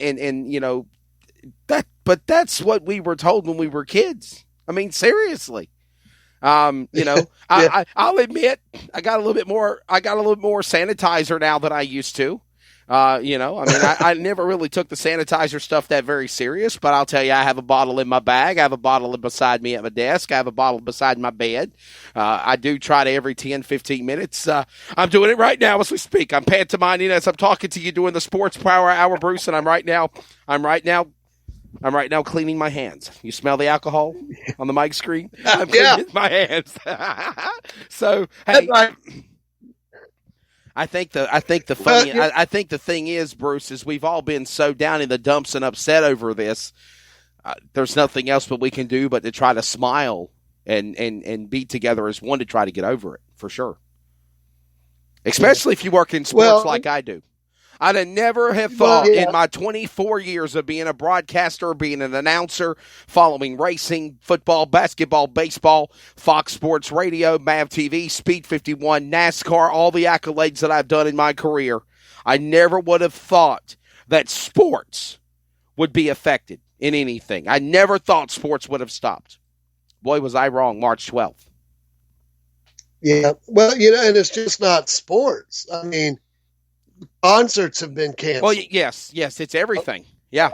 and but that's what we were told when we were kids. I mean, seriously. Yeah. I'll admit I got a little bit more sanitizer now than I used to. I never really took the sanitizer stuff that very serious, but I'll tell you, I have a bottle in my bag. I have a bottle beside me at my desk. I have a bottle beside my bed. I do try to every 10, 15 minutes. I'm doing it right now as we speak. I'm pantomiming as I'm talking to you doing the Sports Power Hour, Bruce, and I'm right now cleaning my hands. You smell the alcohol on the mic screen? I'm cleaning my hands. So, hey, I think the thing is, Bruce, is we've all been so down in the dumps and upset over this. There's nothing else that we can do but to try to smile and be together as one to try to get over it, for sure. Especially if you work in sports like I do. I'd have never have thought in my 24 years of being a broadcaster, being an announcer, following racing, football, basketball, baseball, Fox Sports Radio, MAV TV, Speed 51, NASCAR, all the accolades that I've done in my career. I never would have thought that sports would be affected in anything. I never thought sports would have stopped. Boy, was I wrong, March 12th. Yeah, well, and it's just not sports. I mean, concerts have been canceled. Well, yes, it's everything. Yeah.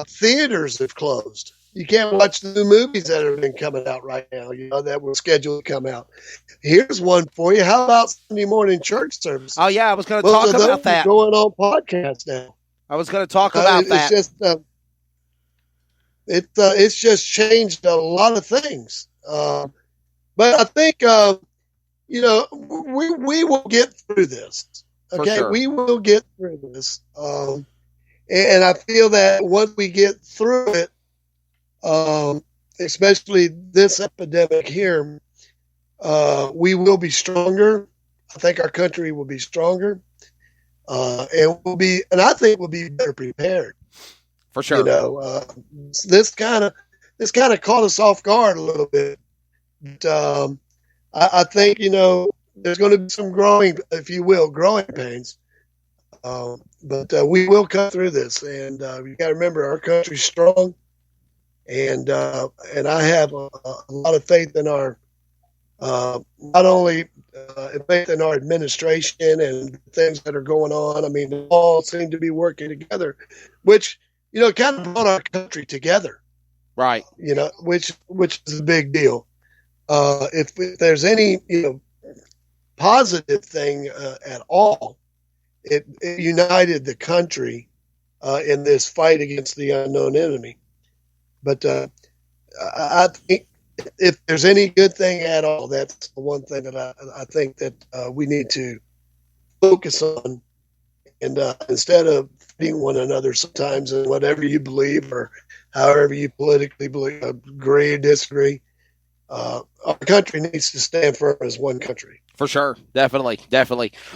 Theaters have closed. You can't watch the new movies that have been coming out right now, that were scheduled to come out. Here's one for you. How about Sunday morning church service? Oh, yeah, I was going to talk about that. Going on podcast now. I was going to talk about that. It's just changed a lot of things. But I think, we will get through this. Okay, sure. We will get through this. And I feel that once we get through it, especially this epidemic here, we will be stronger. I think our country will be stronger, and I think we'll be better prepared. For sure. This kind of caught us off guard a little bit. But, I think, there's going to be some growing pains. But we will come through this. And you got to remember, our country's strong. And I have a lot of faith in our, not only faith in our administration and things that are going on. I mean, they all seem to be working together, which, kind of brought our country together. Right. Which is a big deal. If there's any, positive thing at all, it united the country in this fight against the unknown enemy. But I think if there's any good thing at all, that's the one thing that I think that we need to focus on. And instead of fighting one another sometimes in whatever you believe or however you politically believe, agree or disagree, our country needs to stand firm as one country. For sure. Definitely.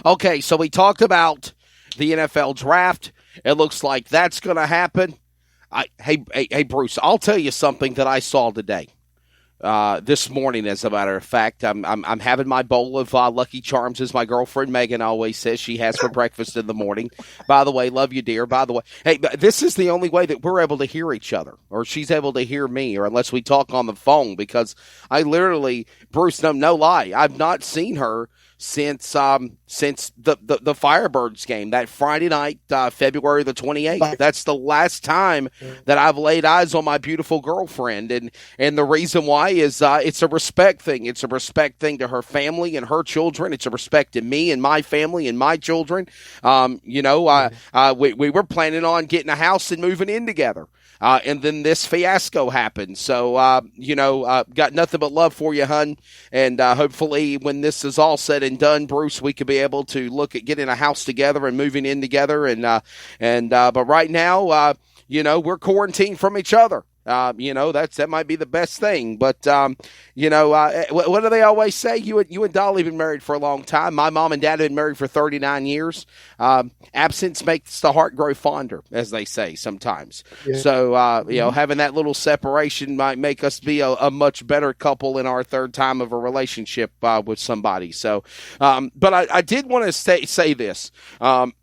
Okay, so we talked about the NFL draft. It looks like that's going to happen. Hey, Bruce, I'll tell you something that I saw today. This morning, as a matter of fact, I'm having my bowl of Lucky Charms, as my girlfriend Megan always says she has for breakfast in the morning. By the way, love you, dear. By the way, hey, this is the only way that we're able to hear each other, or she's able to hear me, or unless we talk on the phone, because I literally, Bruce, no lie, I've not seen her since the Firebirds game, that Friday night, February the 28th. That's the last time that I've laid eyes on my beautiful girlfriend. And the reason why is it's a respect thing. It's a respect thing to her family and her children. It's a respect to me and my family and my children. We were planning on getting a house and moving in together. And then this fiasco happened. So, got nothing but love for you, hun. And hopefully when this is all said and done, Bruce, we could be able to look at getting a house together and moving in together. But right now, we're quarantined from each other. That might be the best thing. But, what do they always say? You and Dolly have been married for a long time. My mom and dad have been married for 39 years. Absence makes the heart grow fonder, as they say sometimes. Yeah. So, having that little separation might make us be a much better couple in our third time of a relationship with somebody. So, but I did want to say this.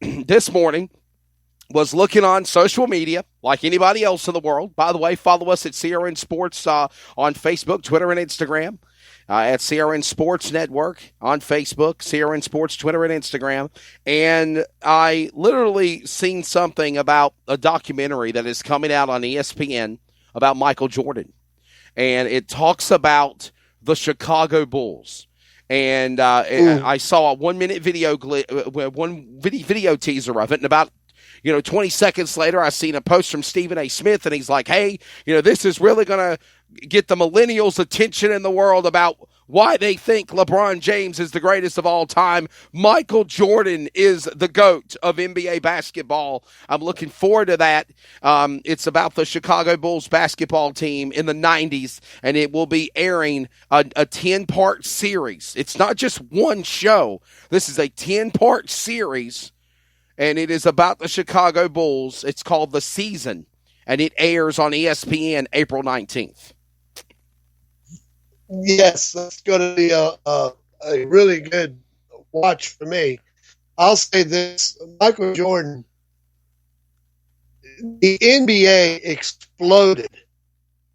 This morning, was looking on social media like anybody else in the world. By the way, follow us at CRN Sports on Facebook, Twitter, and Instagram. At CRN Sports Network on Facebook, CRN Sports, Twitter, and Instagram. And I literally seen something about a documentary that is coming out on ESPN about Michael Jordan. And it talks about the Chicago Bulls. And I saw a 1 minute video video teaser of it, and about 20 seconds later, I seen a post from Stephen A. Smith, and he's like, hey, this is really going to get the millennials' attention in the world about why they think LeBron James is the greatest of all time. Michael Jordan is the GOAT of NBA basketball. I'm looking forward to that. It's about the Chicago Bulls basketball team in the 90s, and it will be airing a 10-part series. It's not just one show. This is a 10-part series, and it is about the Chicago Bulls. It's called The Season, and it airs on ESPN April 19th. Yes, that's going to be a really good watch for me. I'll say this, Michael Jordan, the NBA exploded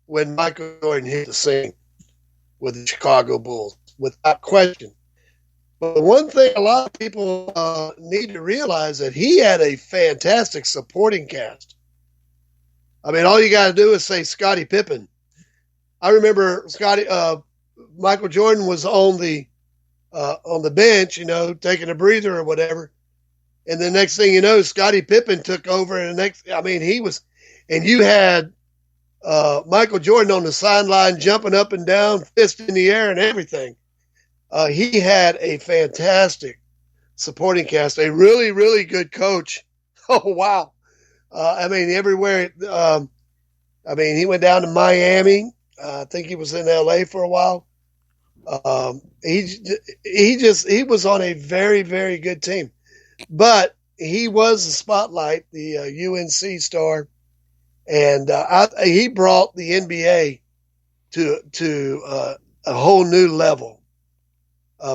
when Michael Jordan hit the scene with the Chicago Bulls, without question. But one thing a lot of people need to realize that he had a fantastic supporting cast. I mean, all you got to do is say Scottie Pippen. I remember Michael Jordan was on the bench, taking a breather or whatever. And the next thing you know, Scottie Pippen took over. And you had Michael Jordan on the sideline jumping up and down, fist in the air and everything. He had a fantastic supporting cast, a really, really good coach. Oh, wow. Everywhere. He went down to Miami. I think he was in LA for a while. He was on a very, very good team, but he was the spotlight, the UNC star, and he brought the NBA to a whole new level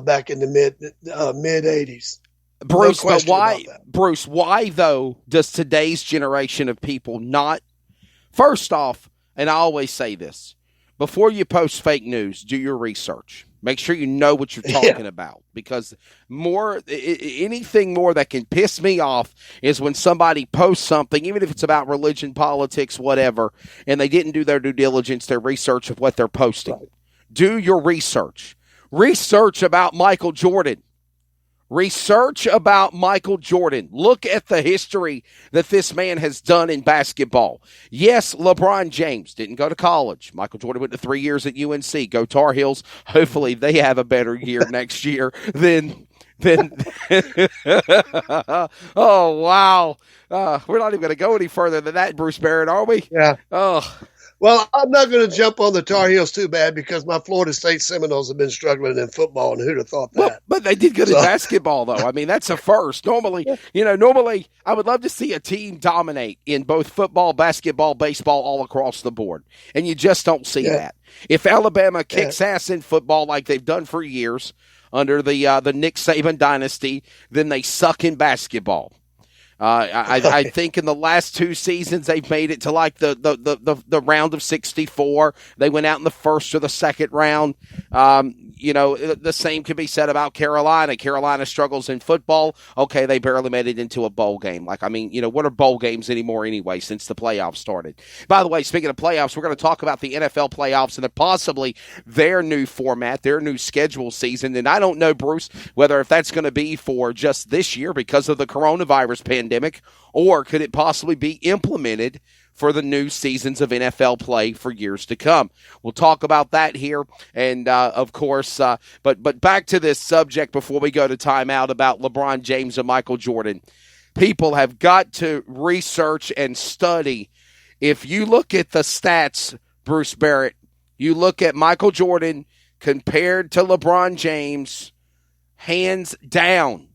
back in the mid '80s. Bruce, no, but why, Bruce? Why though does today's generation of people not? First off, and I always say this. Before you post fake news, do your research. Make sure you know what you're talking about, because anything more that can piss me off is when somebody posts something, even if it's about religion, politics, whatever, and they didn't do their due diligence, their research of what they're posting. Right. Do your research. Research about Michael Jordan. Research about Michael Jordan. Look at the history that this man has done in basketball. Yes, LeBron James didn't go to college. Michael Jordan went to 3 years at UNC. Go Tar Heels. Hopefully they have a better year next year than oh, wow. We're not even going to go any further than that, Bruce Barrett, are we? Yeah. Oh. Well, I'm not going to jump on the Tar Heels too bad, because my Florida State Seminoles have been struggling in football, and who'd have thought that? Well, but they did good in basketball, though. I mean, that's a first. Normally, I would love to see a team dominate in both football, basketball, baseball, all across the board, and you just don't see that. If Alabama kicks ass in football like they've done for years under the Nick Saban dynasty, then they suck in basketball. I think in the last 2 seasons they've made it to like the round of 64. They went out in the first or the second round. The same can be said about Carolina. Carolina struggles in football. Okay, they barely made it into a bowl game. What are bowl games anymore anyway since the playoffs started? By the way, speaking of playoffs, we're going to talk about the NFL playoffs and possibly their new format, their new schedule season. And I don't know, Bruce, whether if that's going to be for just this year because of the coronavirus pandemic, or could it possibly be implemented for the new seasons of NFL play for years to come. We'll talk about that here. And, of course, but back to this subject before we go to timeout about LeBron James and Michael Jordan. People have got to research and study. If you look at the stats, Bruce Barrett, you look at Michael Jordan compared to LeBron James, hands down.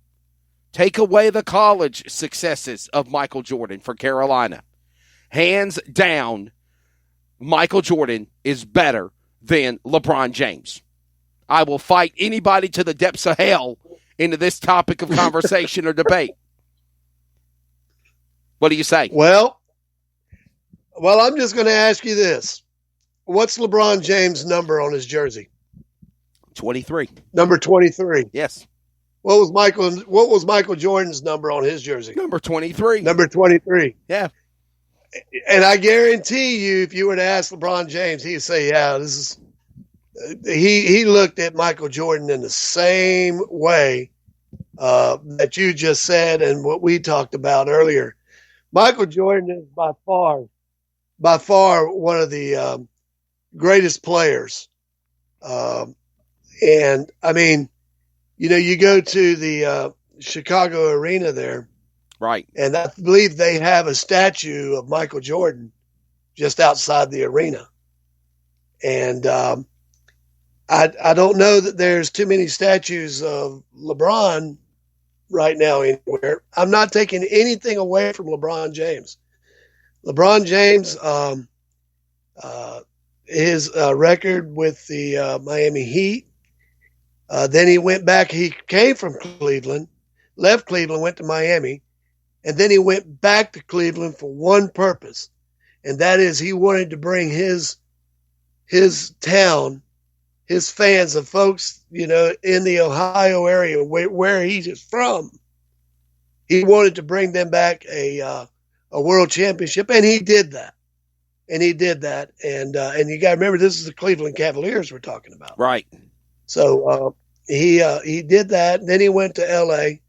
Take away the college successes of Michael Jordan for Carolina. Hands down, Michael Jordan is better than LeBron James. I will fight anybody to the depths of hell into this topic of conversation or debate. What do you say? Well, I'm just going to ask you this. What's LeBron James' number on his jersey? 23. Number 23. Yes. What was Michael Jordan's number on his jersey? Number 23. Number 23. Yeah. And I guarantee you, if you were to ask LeBron James, he'd say, yeah, this is he looked at Michael Jordan in the same way that you just said and what we talked about earlier. Michael Jordan is by far one of the greatest players. And I mean, you go to the Chicago arena there. Right. And I believe they have a statue of Michael Jordan just outside the arena. And I don't know that there's too many statues of LeBron right now anywhere. I'm not taking anything away from LeBron James. LeBron James, his record with the Miami Heat. Then he went back. He came from Cleveland, left Cleveland, went to Miami, and then he went back to Cleveland for one purpose, and that is he wanted to bring his town, his fans, the folks, in the Ohio area where he's from. He wanted to bring them back a world championship, and he did that. And you got to remember, this is the Cleveland Cavaliers we're talking about, right? So he did that. And then he went to L.A.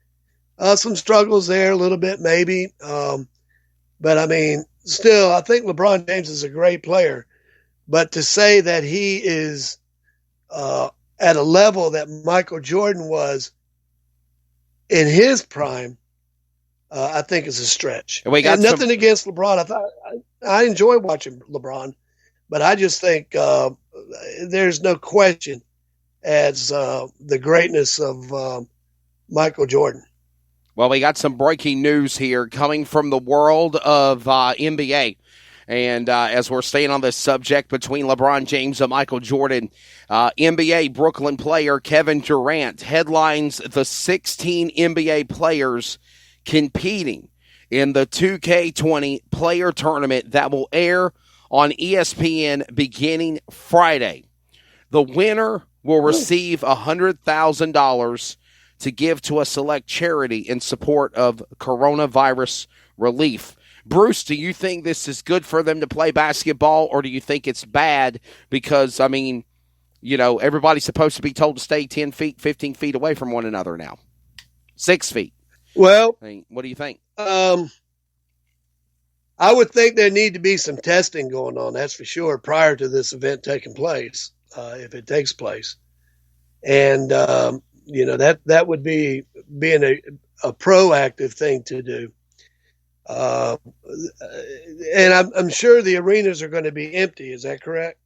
Some struggles there a little bit, maybe. But I mean, still, I think LeBron James is a great player. But to say that he is at a level that Michael Jordan was in his prime, I think is a stretch. And nothing against LeBron. I enjoy watching LeBron, but I just think there's no question as the greatness of Michael Jordan. Well, we got some breaking news here coming from the world of NBA. And as we're staying on this subject between LeBron James and Michael Jordan, NBA Brooklyn player Kevin Durant headlines the 16 NBA players competing in the 2K20 player tournament that will air on ESPN beginning Friday. The winner will receive $100,000 to give to a select charity in support of coronavirus relief. Bruce, do you think this is good for them to play basketball, or do you think it's bad because, I mean, everybody's supposed to be told to stay 10 feet, 15 feet away from one another now? 6 feet. Well, what do you think? I would think there need to be some testing going on, that's for sure, prior to this event taking place, if it takes place. And, that would be being a proactive thing to do. And I'm sure the arenas are going to be empty. Is that correct?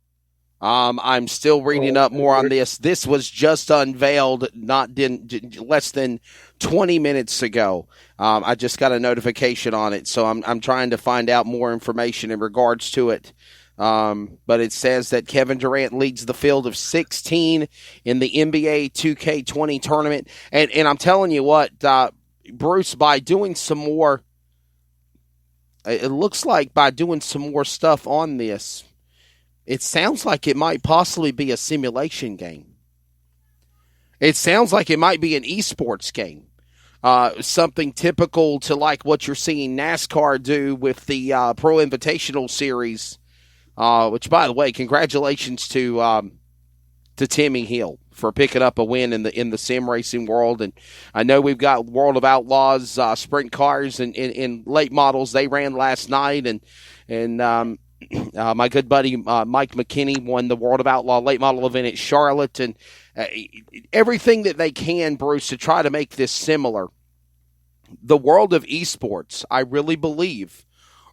I'm still reading up more on this. This was just unveiled less than 20 minutes ago. I just got a notification on it, so I'm trying to find out more information in regards to it. But it says that Kevin Durant leads the field of 16 in the NBA 2K20 tournament. And I'm telling you what, Bruce, by doing some more, it looks like by doing some more stuff on this, it sounds like it might possibly be a simulation game. It sounds like it might be an esports game. Something typical to like what you're seeing NASCAR do with the Pro Invitational Series, which, by the way, congratulations to Timmy Hill for picking up a win in the sim racing world. And I know we've got World of Outlaws sprint cars and in late models. They ran last night, and my good buddy Mike McKinney won the World of Outlaw late model event at Charlotte, and everything that they can, Bruce, to try to make this similar. The world of esports, I really believe,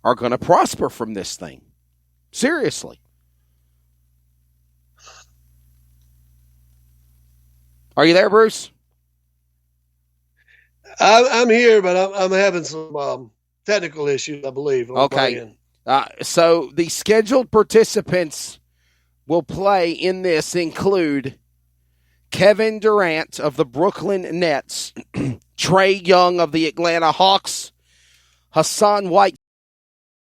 are going to prosper from this thing. Seriously. Are you there, Bruce? I'm here, but I'm having some technical issues, I believe. Okay. So the scheduled participants will play in this include Kevin Durant of the Brooklyn Nets, Trae Young of the Atlanta Hawks, Hassan White